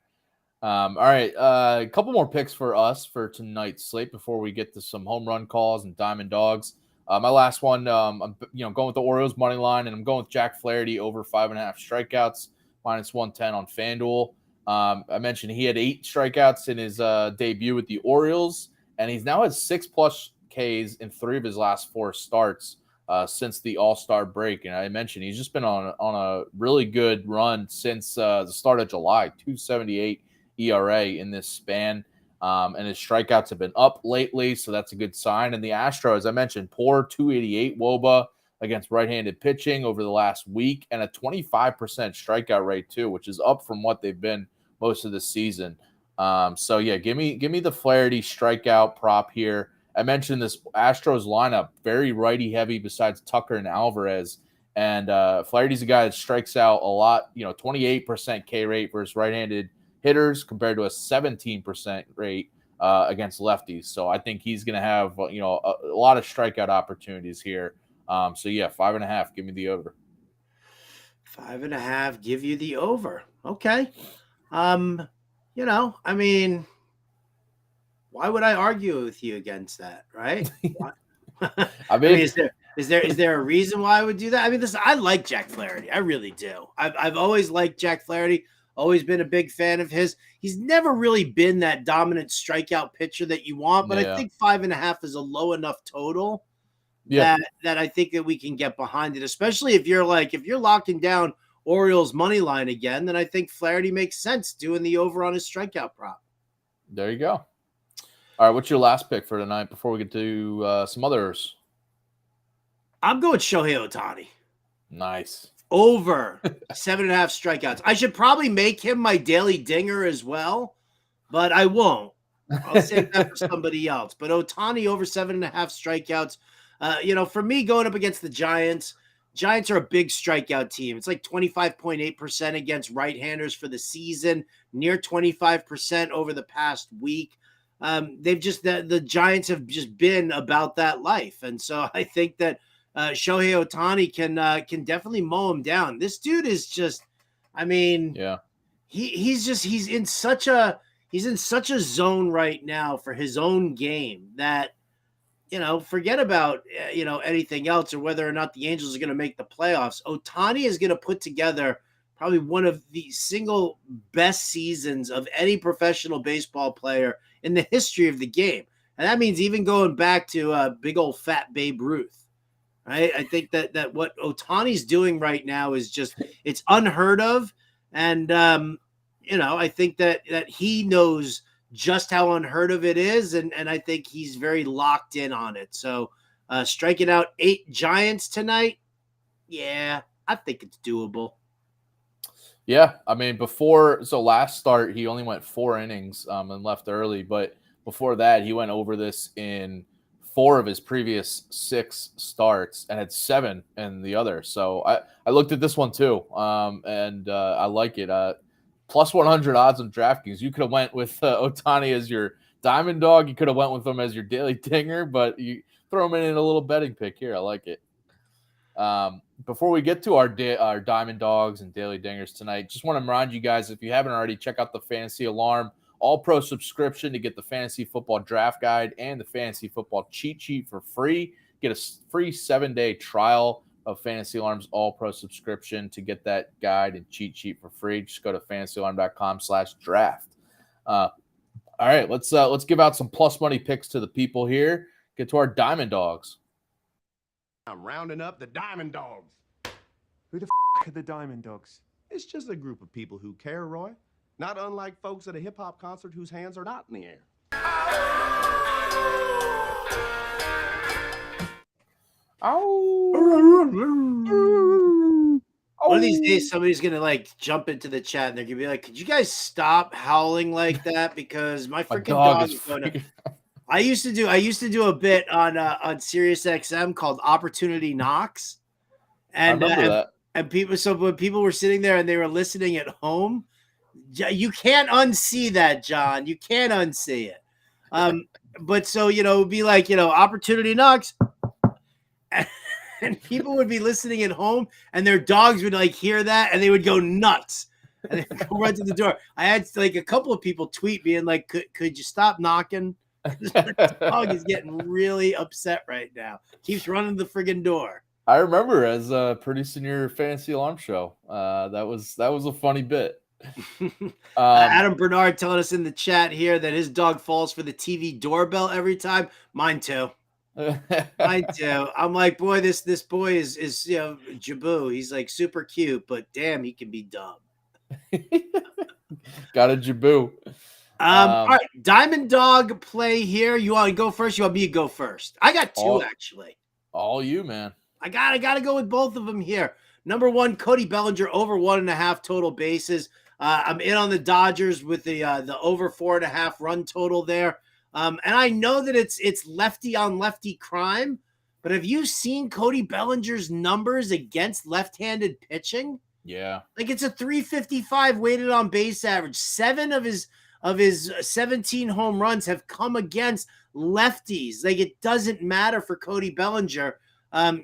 All right, a couple more picks for us for tonight's slate before we get to some home run calls and diamond dogs. My last one, I'm going with the Orioles money line, and I'm going with Jack Flaherty over 5.5 strikeouts, minus 110 on FanDuel. I mentioned he had 8 strikeouts in his debut with the Orioles, and he's now had 6+ Ks in 3 of his last 4 starts since the All-Star break. And I mentioned he's just been on a really good run since the start of July, 2.78 ERA in this span. And his strikeouts have been up lately, so that's a good sign. And the Astros, I mentioned, poor 2.88 WOBA against right-handed pitching over the last week, and a 25% strikeout rate too, which is up from what they've been most of the season. Give me the Flaherty strikeout prop here. I mentioned this Astros lineup, very righty heavy besides Tucker and Alvarez. And Flaherty's a guy that strikes out a lot, 28% K rate versus right-handed hitters compared to a 17% rate against lefties. So I think he's going to have, a lot of strikeout opportunities here. 5.5, give me the over. 5.5, give you the over. Okay. Why would I argue with you against that, right? Is there a reason why I would do that? I mean, listen, I like Jack Flaherty. I really do. I've always liked Jack Flaherty. Always been a big fan of his. He's never really been that dominant strikeout pitcher that you want, but I think 5.5 is a low enough total that I think that we can get behind it, especially if you're locking down Orioles money line again, then I think Flaherty makes sense doing the over on his strikeout prop. There you go. All right, what's your last pick for tonight before we get to some others? I'm going Shohei Ohtani. Nice. Over 7.5 strikeouts. I should probably make him my daily dinger as well, but I won't. I'll save that for somebody else. But Ohtani over 7.5 strikeouts. For me, going up against the Giants are a big strikeout team. It's like 25.8% against right-handers for the season, near 25% over the past week. The Giants have just been about that life. And so I think that Shohei Ohtani can definitely mow him down. This dude is just, he's in such a zone right now for his own game that, forget about, anything else or whether or not the Angels are going to make the playoffs. Ohtani is going to put together probably one of the single best seasons of any professional baseball player in the history of the game. And that means even going back to big old fat Babe Ruth. Right? I think that what Ohtani's doing right now is it's unheard of. And, I think that he knows just how unheard of it is. And I think he's very locked in on it. So striking out 8 Giants tonight. Yeah, I think it's doable. Yeah. Last start, he only went 4 innings and left early. But before that, he went over this in 4 of his previous 6 starts and had 7 in the other. So I looked at this one too, and I like it. Plus 100 odds on DraftKings. You could have went with Ohtani as your diamond dog. You could have went with him as your daily dinger, but you throw him in a little betting pick here. I like it. Before we get to our diamond dogs and daily dingers tonight, just want to remind you guys, if you haven't already, check out the Fantasy Alarm All-Pro subscription to get the Fantasy Football Draft Guide and the Fantasy Football Cheat Sheet for free. Get a free 7-day trial of Fantasy Alarm's All-Pro subscription to get that guide and cheat sheet for free. Just go to fantasyalarm.com/draft. All right, let's give out some plus money picks to the people here. Get to our Diamond Dogs. I'm rounding up the Diamond Dogs. Who the are the Diamond Dogs? It's just a group of people who care, Roy. Not unlike folks at a hip-hop concert whose hands are not in the air. One of these days, somebody's gonna jump into the chat and they're gonna be like, "Could you guys stop howling like that?" Because my freaking dog is going to. I used to do a bit on Sirius XM called Opportunity Knocks, and I remember that. And people. So when people were sitting there and they were listening at home, you can't unsee that, John. You can't unsee it. But so it would be like Opportunity Knocks. And people would be listening at home and their dogs would hear that and they would go nuts and they'd go right to the door. I had a couple of people tweet me and could you stop knocking? The dog is getting really upset right now. Keeps running the friggin' door. I remember as producing your Fantasy Alarm show. That was a funny bit. Adam Bernard telling us in the chat here that his dog falls for the TV doorbell every time. Mine too. I do. I'm like, boy, this boy is Jaboo. He's super cute, but damn, he can be dumb. Got a Jaboo. All right, Diamond Dog play here. You want to go first? You want me to go first? I got 2 actually. All you, man. I gotta go with both of them here. Number 1, Cody Bellinger over 1.5 total bases. I'm in on the Dodgers with the over 4.5 run total there. And I know that it's lefty on lefty crime, but have you seen Cody Bellinger's numbers against left-handed pitching? Yeah. It's a 355 weighted on base average. 7 of his 17 home runs have come against lefties. It doesn't matter for Cody Bellinger.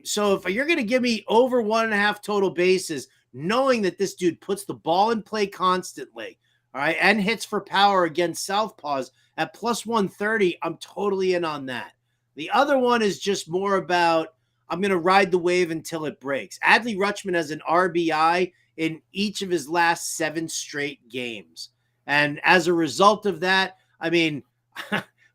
So if you're going to give me over 1.5 total bases, knowing that this dude puts the ball in play constantly, all right, and hits for power against southpaws at plus 130, I'm totally in on that. The other one is just more about I'm going to ride the wave until it breaks. Adley Rutschman has an RBI in each of his last 7 straight games. And as a result of that,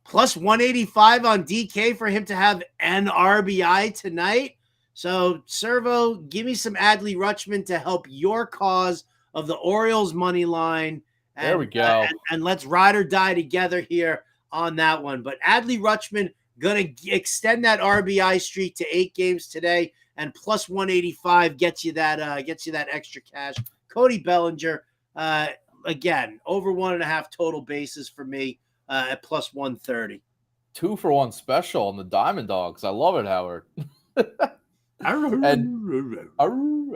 plus 185 on DK for him to have an RBI tonight. So, Servo, give me some Adley Rutschman to help your cause of the Orioles money line. And, there we go. And let's ride or die together here on that one. But Adley Rutschman going to extend that RBI streak to 8 games today, and plus 185 gets you that extra cash. Cody Bellinger, again, over 1.5 total bases for me at plus 130. 2-for-1 special on the Diamond Dogs. I love it, Howard. And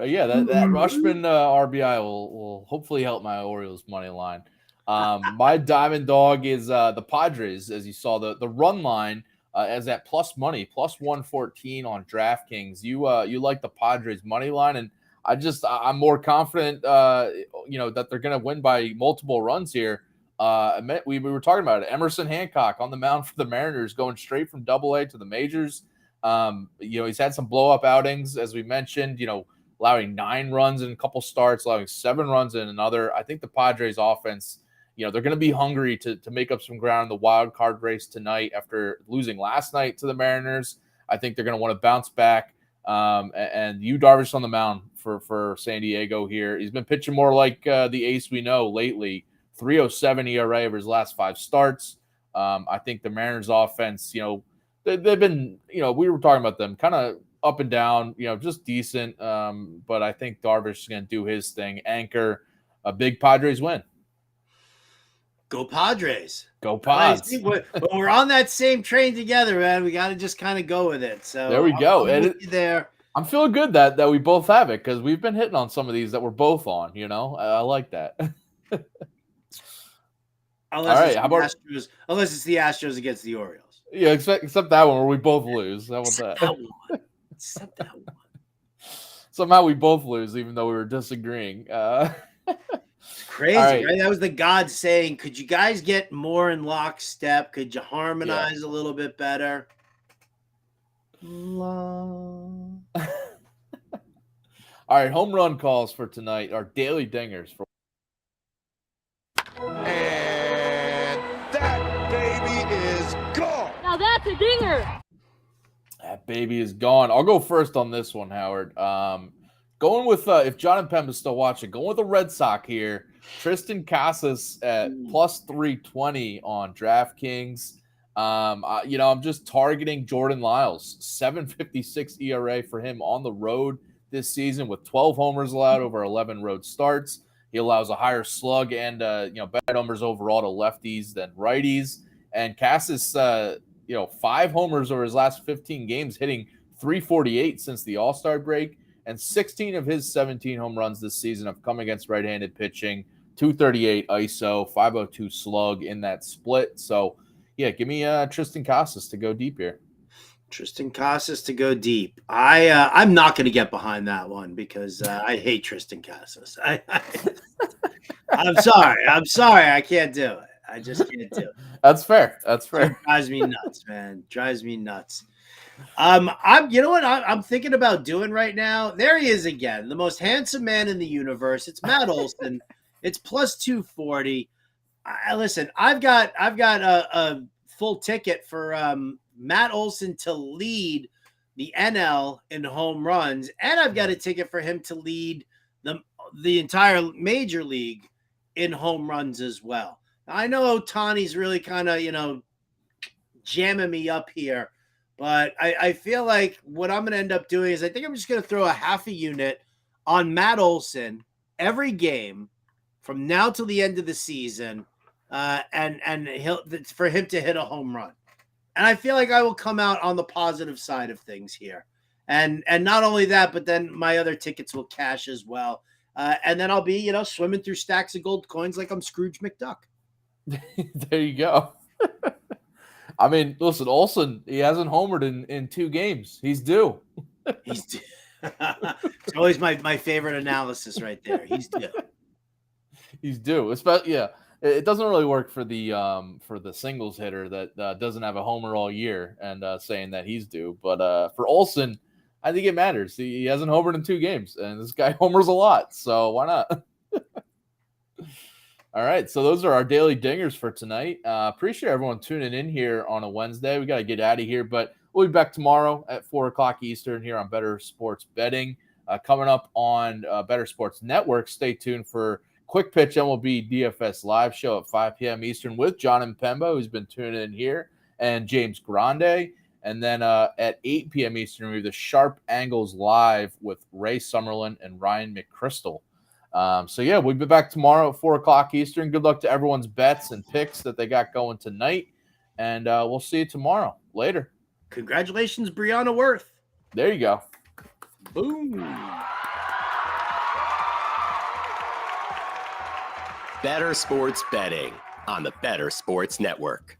yeah, that Rutschman RBI will hopefully help my Orioles money line. My Diamond Dog is the Padres. As you saw, the run line as at plus money, plus 114 on DraftKings. You like the Padres money line, and I'm more confident that they're going to win by multiple runs here. We were talking about it. Emerson Hancock on the mound for the Mariners, going straight from Double-A to the majors. He's had some blow-up outings, as we mentioned, allowing 9 runs in a couple starts, allowing 7 runs in another. I think the Padres offense, they're going to be hungry to make up some ground in the wild card race tonight after losing last night to the Mariners. I think they're going to want to bounce back. And Yu Darvish on the mound for San Diego here. He's been pitching more like the ace we know lately. 3.07 ERA over his last 5 starts. I think the Mariners offense, they've been, we were talking about them kind of up and down, just decent. But I think Darvish is going to do his thing, anchor a big Padres win. Go Padres. Go Pods. We're on that same train together, man. We got to just kind of go with it. So there we go. There. I'm feeling good that we both have it, because we've been hitting on some of these that we're both on, I like that. Unless it's the Astros against the Orioles. Yeah, except that one where we both lose. How about that? Except that one. Somehow we both lose, even though we were disagreeing. It's crazy, right? That was the God saying, could you guys get more in lockstep? Could you harmonize a little bit better? All right, home run calls for tonight. Our daily dingers for. And that baby is gone. Now that's a dinger. That baby is gone. I'll go first on this one, Howard. Going with, if John and Pem is still watching, going with the Red Sox here. Tristan Casas at plus 320 on DraftKings. I'm just targeting Jordan Lyles. 7.56 ERA for him on the road this season with 12 homers allowed over 11 road starts. He allows a higher slug and, better numbers overall to lefties than righties. And Casas, 5 homers over his last 15 games, hitting 348 since the All-Star break. And 16 of his 17 home runs this season have come against right-handed pitching. 238 ISO, 502 slug in that split. So, yeah, give me Tristan Casas to go deep here. Tristan Casas to go deep. I'm not going to get behind that one because I hate Tristan Casas. I'm sorry. I can't do it. I just can't do it. That's fair. It drives me nuts, man. Drives me nuts. You know what I'm thinking about doing right now? There he is again, the most handsome man in the universe. It's Matt Olson. It's plus 240. Listen, I've got a full ticket for Matt Olson to lead the NL in home runs, and I've got a ticket for him to lead the entire major league in home runs as well. Now, I know Ohtani's really kind of, jamming me up here, but I feel like what I'm going to end up doing is I think I'm just going to throw a half a unit on Matt Olson every game from now till the end of the season, and for him to hit a home run. And I feel like I will come out on the positive side of things here. And not only that, but then my other tickets will cash as well. And then I'll be, swimming through stacks of gold coins like I'm Scrooge McDuck. There you go. I mean, listen, Olsen, he hasn't homered in 2 games. He's due. He's due. It's always my favorite analysis right there. He's due. He's due. It doesn't really work for the singles hitter that doesn't have a homer all year and saying that he's due. But for Olsen, I think it matters. He hasn't homered in 2 games, and this guy homers a lot. So why not? All right, so those are our daily dingers for tonight. Appreciate everyone tuning in here on a Wednesday. We got to get out of here, but We'll be back tomorrow at 4 o'clock Eastern here on Bettor Sports Betting. Coming up on Bettor Sports Network, stay tuned for Quick Pitch MLB DFS live show at 5 p.m. Eastern with John Mpemba, who's been tuning in here, and James Grande. And then at 8 p.m. Eastern, we have the Sharp Angles live with Ray Summerlin and Ryan McChrystal. We'll be back tomorrow at 4 o'clock Eastern. Good luck to everyone's bets and picks that they got going tonight. And we'll see you tomorrow. Later. Congratulations, Brianna Worth. There you go. Boom. Bettor Sports Betting on the Bettor Sports Network.